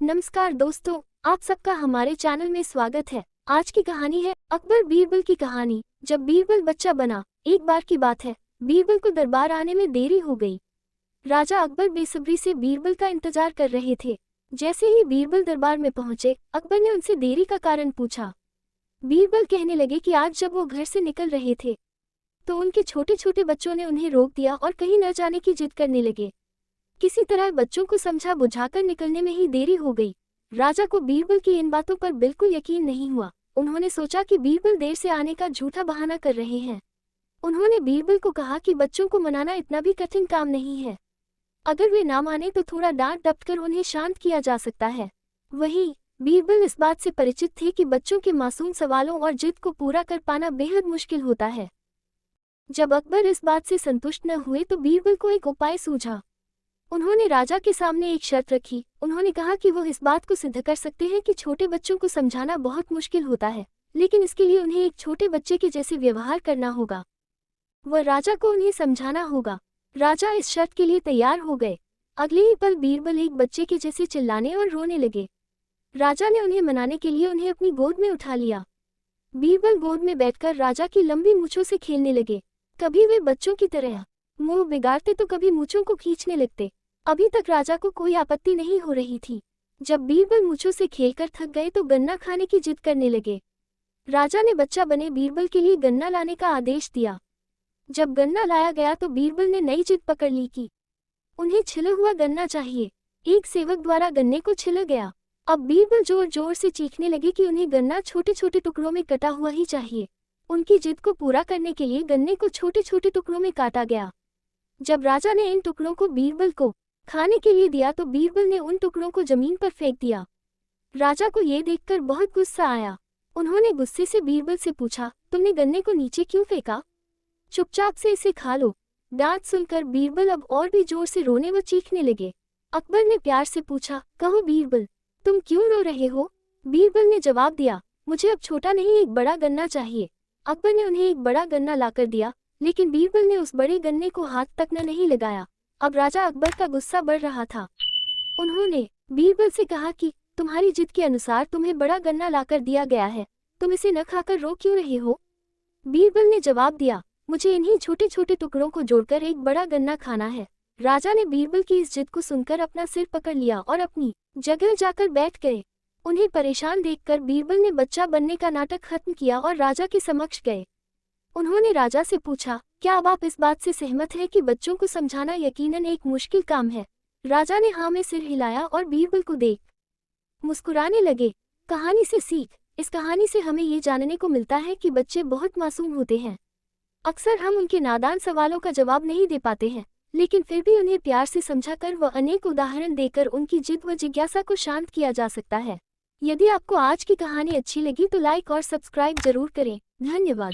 नमस्कार दोस्तों, आप सबका हमारे चैनल में स्वागत है। आज की कहानी है अकबर बीरबल की कहानी। जब बीरबल बच्चा बना, एक बार की बात है, बीरबल को दरबार आने में देरी हो गई। राजा अकबर बेसब्री से बीरबल का इंतजार कर रहे थे। जैसे ही बीरबल दरबार में पहुंचे, अकबर ने उनसे देरी का कारण पूछा। बीरबल कहने लगे कि आज जब वो घर से निकल रहे थे तो उनके छोटे छोटे बच्चों ने उन्हें रोक दिया और कहीं न जाने की जिद करने लगे। किसी तरह बच्चों को समझा बुझाकर निकलने में ही देरी हो गई। राजा को बीरबल की इन बातों पर बिल्कुल यकीन नहीं हुआ। उन्होंने सोचा कि बीरबल देर से आने का झूठा बहाना कर रहे हैं। उन्होंने बीरबल को कहा कि बच्चों को मनाना इतना भी कठिन काम नहीं है। अगर वे ना माने तो थोड़ा डांट डपट कर उन्हें शांत किया जा सकता है। वहीं बीरबल इस बात से परिचित थे कि बच्चों के मासूम सवालों और जिद को पूरा कर पाना बेहद मुश्किल होता है। जब अकबर इस बात से संतुष्ट न हुए तो बीरबल को एक उपाय सूझा। उन्होंने राजा के सामने एक शर्त रखी। उन्होंने कहा कि वो इस बात को सिद्ध कर सकते हैं कि छोटे बच्चों को समझाना बहुत मुश्किल होता है, लेकिन इसके लिए उन्हें एक छोटे बच्चे के जैसे व्यवहार करना होगा। वह राजा को उन्हें समझाना होगा। राजा इस शर्त के लिए तैयार हो गए। अगले ही पल बीरबल एक बच्चे के जैसे चिल्लाने और रोने लगे। राजा ने उन्हें मनाने के लिए उन्हें अपनी गोद में उठा लिया। बीरबल गोद में बैठकर राजा की लंबी मूंछों से खेलने लगे। कभी वे बच्चों की तरह मुंह बिगाड़ते तो कभी मूंछों को खींचने लगते। अभी तक राजा को कोई आपत्ति नहीं हो रही थी। जब बीरबल मूंछों से खेलकर थक गए तो गन्ना खाने की जिद करने लगे। राजा ने बच्चा बने बीरबल के लिए गन्ना लाने का आदेश दिया। जब गन्ना लाया गया तो बीरबल ने नई जिद पकड़ ली कि उन्हें छिला हुआ गन्ना चाहिए। एक सेवक द्वारा गन्ने को छिला गया। अब बीरबल जोर जोर से चीखने लगे कि उन्हें गन्ना छोटे छोटे टुकड़ों में कटा हुआ ही चाहिए। उनकी जिद को पूरा करने के लिए गन्ने को छोटे छोटे टुकड़ों में काटा गया। जब राजा ने इन टुकड़ों को बीरबल को खाने के लिए दिया तो बीरबल ने उन टुकड़ों को जमीन पर फेंक दिया। राजा को ये देखकर बहुत गुस्सा आया। उन्होंने गुस्से से बीरबल से पूछा, तुमने गन्ने को नीचे क्यों फेंका? चुपचाप से इसे खा लो। डांट सुनकर बीरबल अब और भी जोर से रोने व चीखने लगे। अकबर ने प्यार से पूछा, कहो बीरबल, तुम क्यों रो रहे हो? बीरबल ने जवाब दिया, मुझे अब छोटा नहीं एक बड़ा गन्ना चाहिए। अकबर ने उन्हें एक बड़ा गन्ना लाकर दिया, लेकिन बीरबल ने उस बड़े गन्ने को हाथ तक न नहीं लगाया। अब राजा अकबर का गुस्सा बढ़ रहा था। उन्होंने बीरबल से कहा कि तुम्हारी जिद के अनुसार तुम्हें बड़ा गन्ना लाकर दिया गया है, तुम इसे न खाकर रो क्यों रहे हो? बीरबल ने जवाब दिया, मुझे इन्हीं छोटे छोटे टुकड़ों को जोड़कर एक बड़ा गन्ना खाना है। राजा ने बीरबल की इस जिद को सुनकर अपना सिर पकड़ लिया और अपनी जगह जाकर बैठ गए। उन्हें परेशान देखकर बीरबल ने बच्चा बनने का नाटक खत्म किया और राजा के समक्ष गए। उन्होंने राजा से पूछा, क्या अब आप इस बात से सहमत हैं कि बच्चों को समझाना यकीनन एक मुश्किल काम है? राजा ने हाँ में सिर हिलाया और बीरबल को देख मुस्कुराने लगे। कहानी से सीख। इस कहानी से हमें ये जानने को मिलता है कि बच्चे बहुत मासूम होते हैं। अक्सर हम उनके नादान सवालों का जवाब नहीं दे पाते हैं, लेकिन फिर भी उन्हें प्यार से समझाकर व अनेक उदाहरण देकर उनकी जिद व जिज्ञासा को शांत किया जा सकता है। यदि आपको आज की कहानी अच्छी लगी तो लाइक और सब्सक्राइब जरूर करें। धन्यवाद।